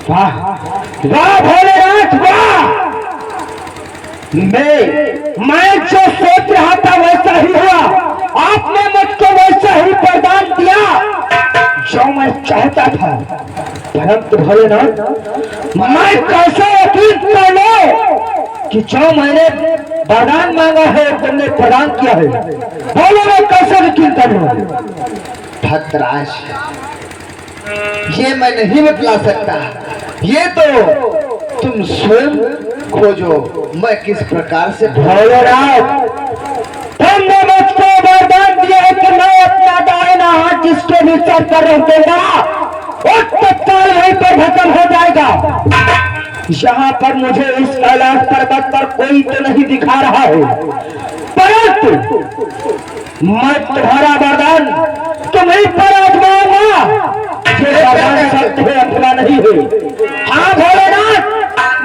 वाह वाह भोलेनाथ वाह। मैं जो सोच रहा था वैसा ही हुआ, आपने मुझको वैसा ही वरदान दिया जो मैं चाहता था। परंतु भोलेनाथ, मैं कैसे यकीन कर लूं कि जो मैंने वरदान मांगा है तुमने प्रदान किया है? बोलो मैं कैसे यकीन कर लूं? भक्तराज, ये मैं नहीं बतला सकता, ये तो तुम स्वयं खोजो मैं किस प्रकार से। भोलेनाथ, तुमने मुझको वरदान दिया है कि मैं अपना दाहिना हाथ जिसके भी सर पर रख देगा वो तत्काल वहीं पर खत्म हो जाएगा। यहाँ पर मुझे इस कैलाश पर्वत पर कोई तो नहीं दिखा रहा है, परंतु मैं तुम्हारा वरदान तुम्हीं पर आजमाऊंगा। ये वरदान सत्य है, अथवा नहीं है। हाँ भोलेनाथ,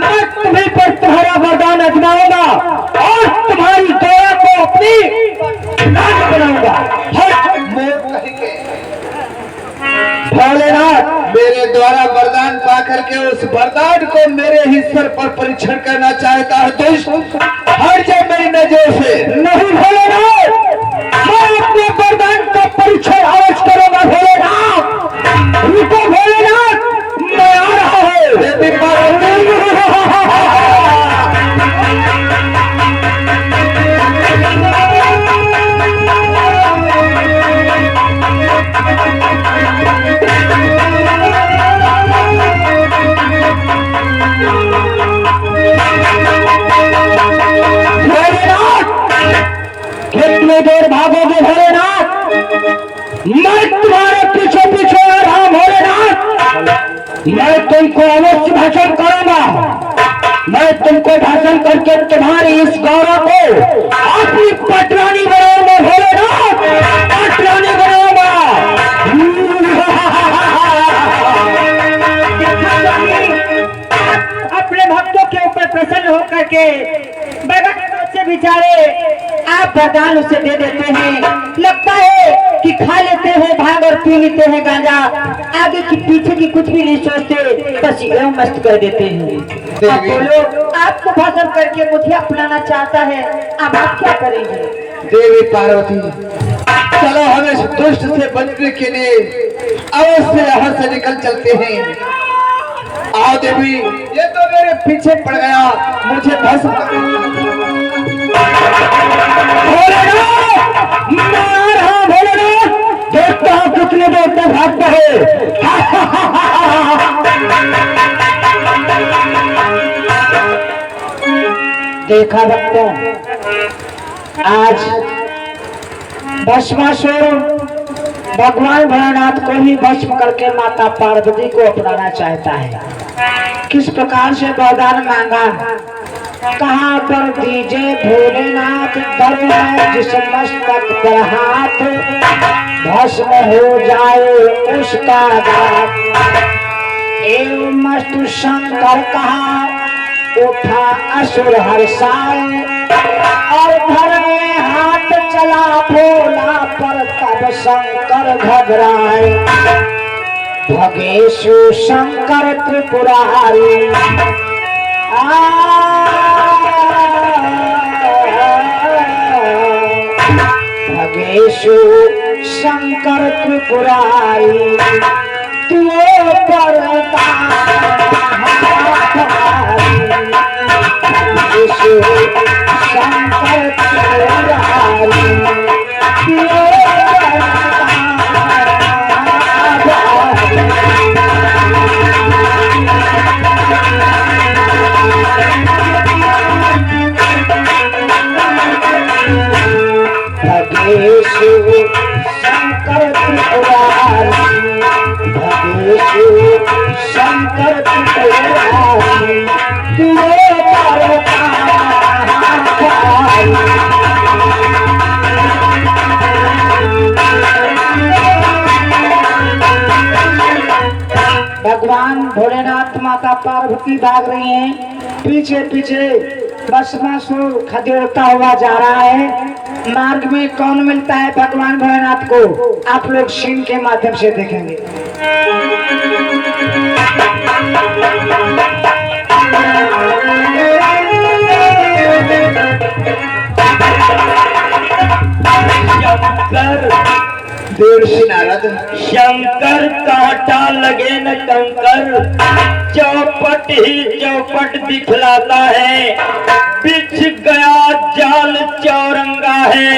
मैं तुम्हीं पर तुम्हारा वरदान आजमाऊंगा और तुम्हारी दया को अपनी नाक बनाऊंगा। भोलेनाथ, मेरे द्वारा वरदान पाकर के उस वरदान को मेरे ही सर पर परीक्षण करना चाहता है तो हट जाए मेरी नजर से। नहीं भोलेनाथ, मैं अपने वरदान का परीक्षण अवश्य करूंगा। भोलेनाथ रुको, भोलेनाथ मैं आ रहा हूँ। देवी पार्वती, कितनी देर भागोगे भोलेनाथ? मैं तुम्हारे पीछे पीछे आ रहा हूं भोलेनाथ। मैं तुमको अवश्य भाषण करूंगा। मैं तुमको भाषण करके तुम्हारी इस गौरव को अपनी पटरानी बनाऊंगा भोलेनाथ, पटरानी बनाऊंगा। अपने भक्तों के ऊपर प्रसन्न होकर के बच्चे बेचारे आप वरदान उसे दे देते हैं। लगता है कि खा लेते हैं भाग और पी लेते हैं गांजा, आगे की पीछे की कुछ भी नहीं सोचते, बस एवं मस्त कर देते हैं। अब बोलो, आपको भाषण करके मुझे अपनाना चाहता है, अब आप क्या करेंगे? देवी पार्वती, चलो हम इस दुष्ट से बचने के लिए अवश्य यहाँ से निकल चलते हैं। आओ देवी, ये तो मेरे पीछे पड़ गया, मुझे भस्म भोलेनाथ, देखता हूँ कितने देर तक भागता है। देखा भक्तों, आज भस्मासुर भगवान भोलेनाथ को ही भस्म करके माता पार्वती को अपनाना चाहता है। किस प्रकार से वरदान मांगा, कहाँ पर दीजिए भोलेनाथ धर्म है जिस मस्तक पर हाथ, भस्म हो जाए उसका दांत। एवं मस्त शंकर कहा उठा असुर हर्षाए, और घर में हाथ चला भोला पर तब शंकर घबराए। भगेशु शंकर त्रिपुरारी, भगेशु शंकर त्रिपुरारी, तुओ पर भगेशु शंकर त्रिपुरारी, तुओ भगेशु शंकर त्रिपुरारी, भगेशु शंकर त्रिपुरारी, तुओ पर भगवान भोलेनाथ माता पार्वती भाग रही हैं, पीछे पीछे भस्मासुर खदेड़ता हुआ जा रहा है। मार्ग में कौन मिलता है भगवान भोलेनाथ को, आप लोग सीन के माध्यम से देखेंगे। देवर्षि नारद। शंकर कांटा लगे न कंकर, चौपट ही चौपट दिखलाता है। बिछ गया जाल चौरंगा है,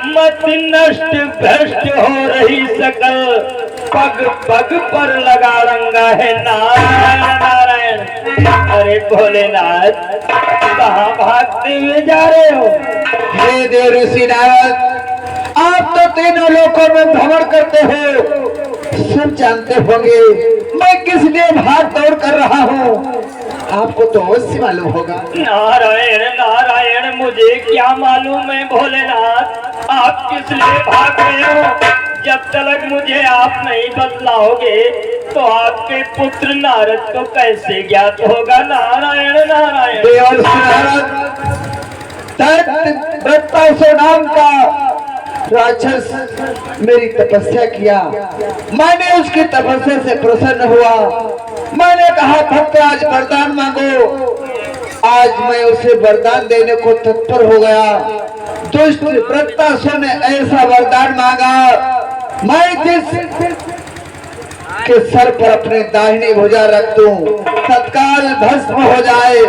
मत नष्ट भ्रष्ट हो रही सकल, पग पग पर लगा रंगा है। नारायण नारायण। अरे भोलेनाथ, कहाँ भागते हुए जा रहे हो? हे देवर्षि नारद, आप तो तीनों लोकों में भ्रमण करते हो, सब जानते होंगे मैं किस लिए भाग दौड़ कर रहा हूँ। आपको तो अवश्य मालूम होगा। नारायण नारायण, मुझे क्या मालूम है भोलेनाथ, आप किस लिए भाग रहे हो? जब तक मुझे आप नहीं बतलाओगे तो आपके पुत्र नारद को कैसे ज्ञात होगा? नारायण नारायण। देवर्षि नारद, दत्तासुर नाम का राक्षस मेरी तपस्या किया, मैंने उसकी तपस्या से प्रसन्न हुआ। मैंने कहा भक्तराज वरदान मांगो, आज मैं उसे वरदान देने को तत्पर हो गया। दुष्ट वृत्तासुर ने ऐसा वरदान मांगा, मैं जिस के सर पर अपने दाहिनी भुजा रख दूं, तत्काल भस्म हो जाए।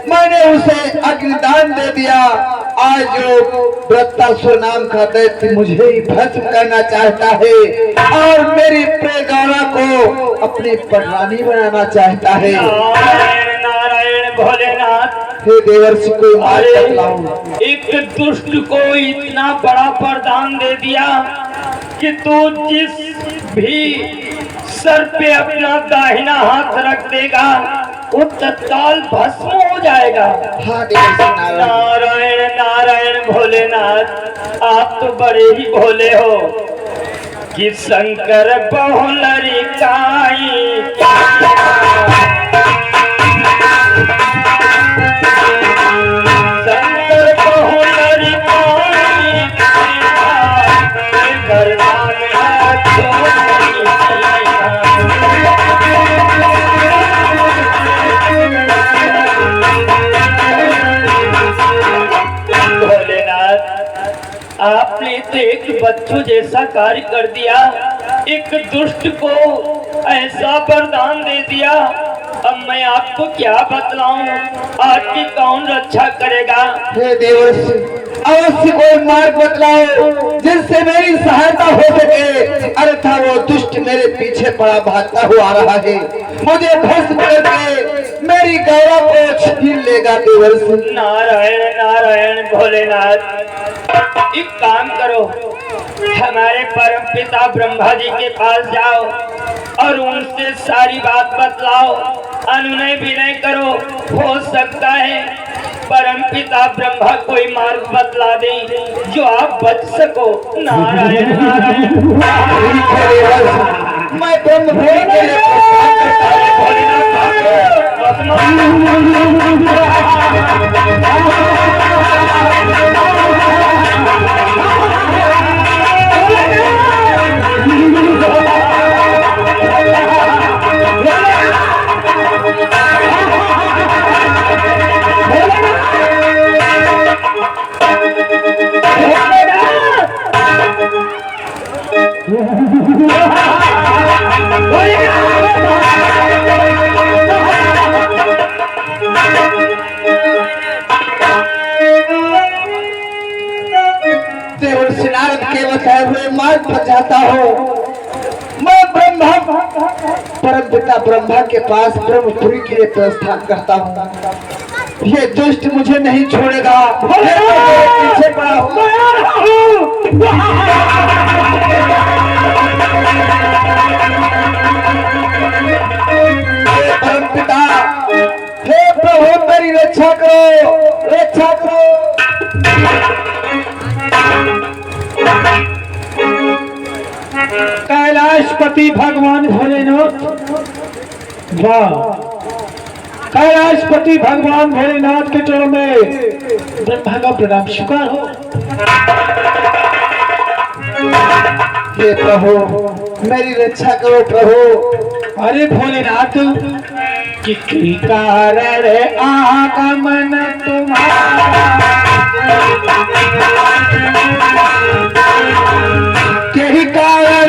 मैंने उसे अग्निदान दे दिया। आज जो वृत्तासुर नाम का दैत्य मुझे ही भस्म करना चाहता है और मेरी प्रिय गौरा को अपनी पटरानी बनाना चाहता है। नारायण नारायण भोलेनाथ। हे देवर्षि, कोई मार्ग बतलाओ। एक दुष्ट को इतना बड़ा वरदान दे दिया कि तू जिस भी सर पे अपना दाहिना हाथ रख देगा वो तत्काल भस्म हो जाएगा। हाँ देवर्षि नारायण। नारायण नारायण भोलेनाथ, आप तो बड़े ही भोले हो कि शंकर बहुलरी काई। शंकर बहुलरी काई, वरदान है भोलेनाथ, आपने तो एक बच्चों जैसा कार्य कर दिया, एक दुष्ट को ऐसा वरदान दे दिया। अब मैं आपको क्या बतलाऊं, आपकी कौन रक्षा करेगा? हे देवर्षि, अवश्य कोई मार्ग बतलाओ जिससे मेरी सहायता हो सके। अन्यथा वो दुष्ट मेरे पीछे पड़ा भागता हुआ आ रहा है, मुझे भस्म करके मेरी गौरा को छीन लेगा। देवर्षि नारायण नारायण भोलेनाथ, एक काम करो, हमारे परम पिता ब्रह्मा जी के पास जाओ और उनसे सारी बात बतलाओ, अनुनय विनय करो। हो सकता है परम पिता ब्रह्मा कोई मार्ग बतला दे जो आप बच सको। नारायण नारायण। मैं ब्रह्म भोले के लिए देवर्षि नारद के बताए हुए मार्ग पर जाता हूँ। मैं ब्रह्मा परम पिता ब्रह्मा के पास ब्रह्मपुरी के लिए प्रस्थान करता हूँ। ये दुष्ट मुझे नहीं छोड़ेगा, ये तो मेरे पीछे पड़ा हुआ हे परम पिता, हे प्रभु मेरी रक्षा करो, रक्षा करो। कैलाशपति भगवान भोलेनाथ, वाह, कैलाशपति भगवान भोलेनाथ के चरणों में ब्रह्मा का प्रणाम स्वीकार हो। हे प्रभु मेरी रक्षा करो प्रभु। अरे भोलेनाथ, कि कारण आगमन तुम्हारा, यही कारण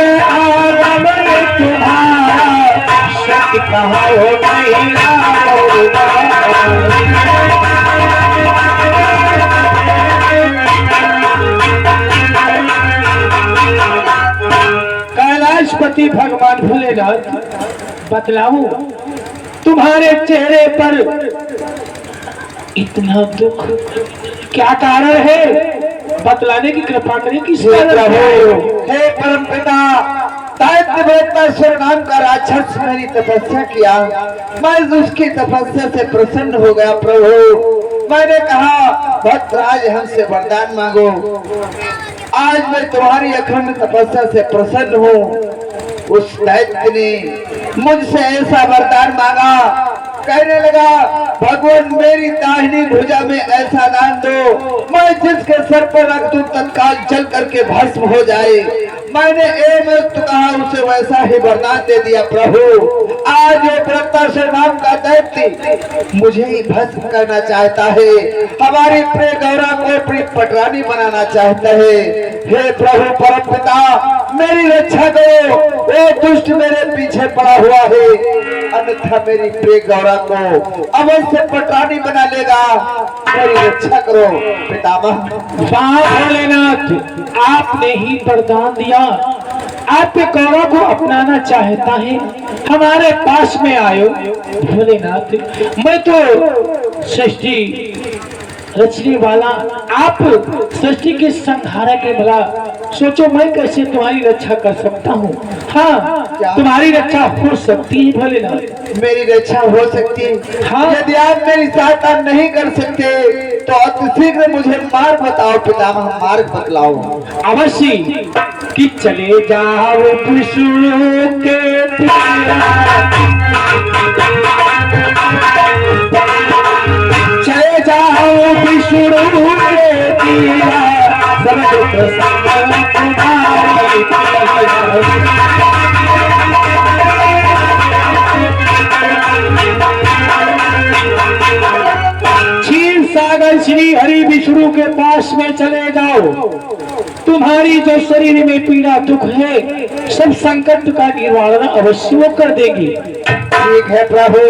हो महिला कैलाशपति भगवान भोलेनाथ, बतलाऊं तुम्हारे चेहरे पर इतना दुख क्या कारण है? बतलाने की कृपा करें। किस कारण है? हे परम पिता, दैत्यवृत्तासुर नाम का राक्षस मेरी तपस्या किया, मैं उसकी तपस्या से प्रसन्न हो गया। प्रभु मैंने कहा भक्तराज हमसे वरदान मांगो। आज मैं तुम्हारी अखंड तपस्या से प्रसन्न हूँ। उस दैत्य ने मुझसे ऐसा वरदान मांगा, कहने लगा भगवान मेरी दाहिनी भुजा में ऐसा दान दो, मैं जिसके सर पर रख दूं तत्काल जल करके भस्म हो जाए। मैंने कहा उसे वैसा ही वरदान दे दिया। प्रभु आज ये वृत्तासुर नाम का दैत्य मुझे ही भस्म करना चाहता है, हमारी प्रिय गौरा को अपनी पटरानी बनाना चाहता है। हे प्रभु परम पिता मेरी रक्षा करो, वो दुष्ट मेरे पीछे पड़ा हुआ है, अन्यथा मेरी प्रिय गौरा को अवश्य पटरानी बना लेगा। मेरी रक्षा करो पितामह। भोलेनाथ, आपने ही वरदान दिया, आपके गौरव को अपनाना चाहता है, हमारे पास में आयो। भोलेनाथ, मैं तो सृष्टि रचने वाला, आप सृष्टि के संहारक है। भला सोचो मैं कैसे तुम्हारी रक्षा कर सकता हूँ। हाँ, तुम्हारी रक्षा हो सकती है भोलेनाथ। मेरी रक्षा हो सकती है? हाँ। यदि आप मेरी सहायता नहीं कर सकते तो अतिशीघ्र मुझे मार्ग बताओ पितामह, मार्ग बतलाओ। अवश्य कि चले जाओ विष्णु के चले जाओ विष्णु के तीरा, क्षीर सागर श्री हरि विष्णु के पास में चले जाओ। तुम्हारी जो शरीर में पीड़ा दुख है, सब संकट का निवारण अवश्य वो कर देगी। ठीक है प्रभु,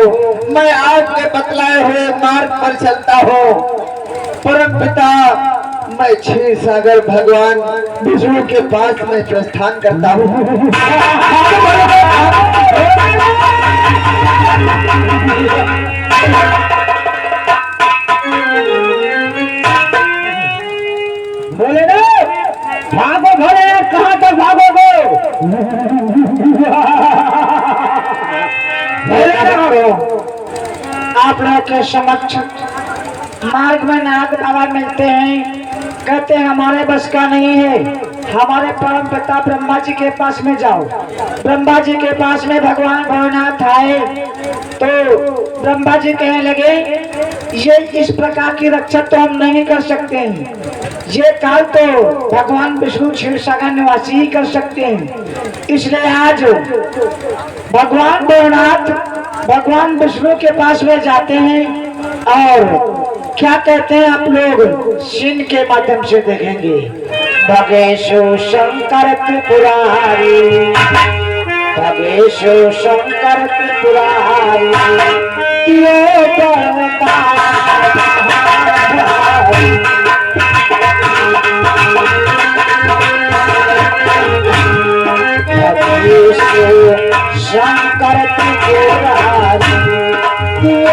मैं आपके बतलाए हुए मार्ग पर चलता हूँ। परम पिता मैं क्षीर सागर भगवान विष्णु के पास में प्रस्थान करता हूँ। बोले ना भागो भोले, कहाँ तक भागोगे? आप लोग के समक्ष मार्ग में नाग बाबा मिलते हैं, कहते हैं हमारे बस का नहीं है, हमारे परम पिता ब्रह्मा जी के पास में जाओ। ब्रह्मा जी के पास में भगवान भोलेनाथ आए तो ब्रह्मा जी कहने लगे ये इस प्रकार की रक्षा तो हम नहीं कर सकते हैं, ये काल तो भगवान विष्णु क्षीरसागर निवासी ही कर सकते हैं। इसलिए आज भगवान भोलेनाथ भगवान विष्णु के पास में जाते हैं और क्या कहते हैं आप लोग सीन के माध्यम से देखेंगे। भगेशु शंकर त्रिपुरारी, भगेशु शंकर त्रिपुरारी, ये भगेशु शंकर त्रिपुरारी, ये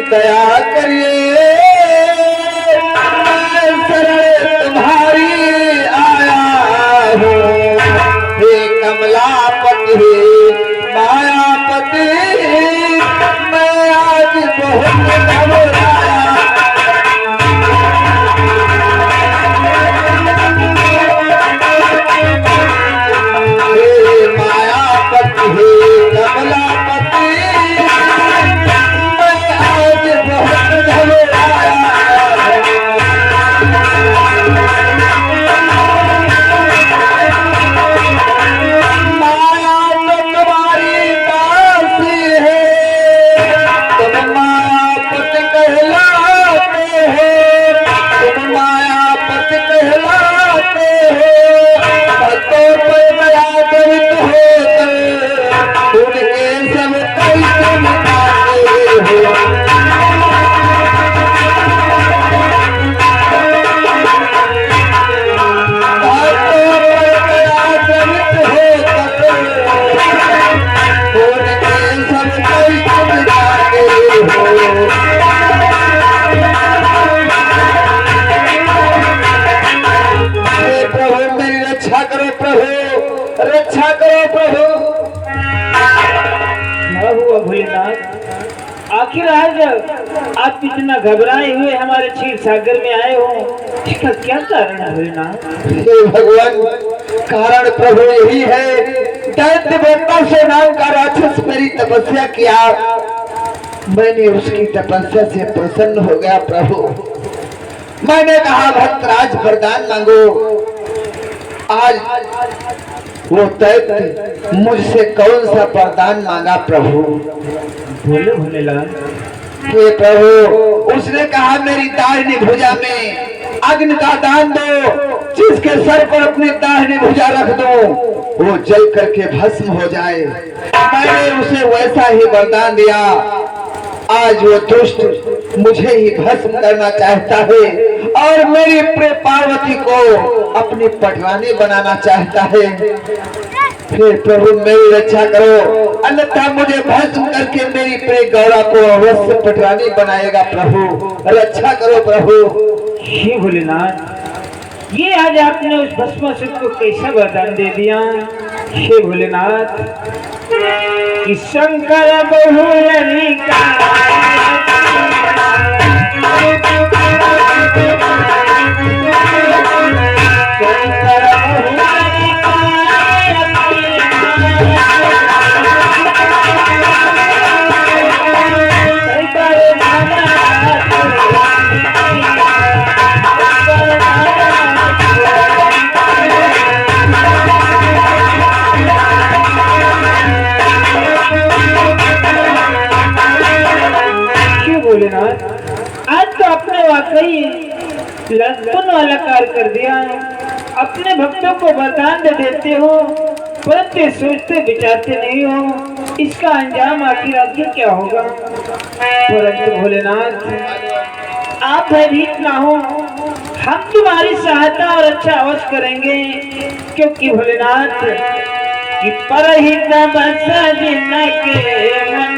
दया करिए, मैं शरण तुम्हारी आया हूँ। हे कमलापति मायापति, मैं आज बहुत घबराया। रक्षा करो प्रभु। क्या हुआ भोलेनाथ? आखिर आज आप इतना घबराए हुए हमारे क्षीर सागर में आए हो, इसका क्या कारण है भोलेनाथ? हे भगवान, कारण प्रभु यही है, दैत्य वृत्तासुर नाम का राक्षस मेरी तपस्या किया, मैंने उसकी तपस्या से प्रसन्न हो गया प्रभु। मैंने कहा भक्तराज वरदान मांगो, आज वो दैत्य मुझसे कौन सा वरदान मांगा प्रभु? बोले भोलेनाथ। हे प्रभु, उसने कहा मेरी दाहिनी भुजा में अग्नि का दान दो, जिसके सर पर अपनी दाहिनी भुजा रख दो वो जल करके भस्म हो जाए। मैंने उसे वैसा ही वरदान दिया, आज वो दुष्ट मुझे ही भस्म करना चाहता है और मेरी प्रिय पार्वती को अपनी पटरानी बनाना चाहता है। फिर प्रभु मेरी रक्षा करो, अन्यथा मुझे भस्म करके मेरी प्रिय गौरा को अवश्य पटरानी बनाएगा प्रभु, रक्षा करो प्रभु। हे भोलेनाथ, ये आज आपने उस भस्मासुर को कैसा वरदान दे दिया? हे भोलेनाथ, कि शंकर बहुलरिका भोलेनाथ, आज तो आपने वाकई लड़कपन वाला कार्य कर दिया। अपने भक्तों को वरदान दे देते हो, परंतु सोचते विचारते नहीं हो इसका अंजाम आखिर आगे क्या होगा। परंतु भोलेनाथ, आप भयभीत ना हो, हम तुम्हारी सहायता और अच्छा अवश्य करेंगे, क्योंकि भोलेनाथ कि परहित बस जिनके मन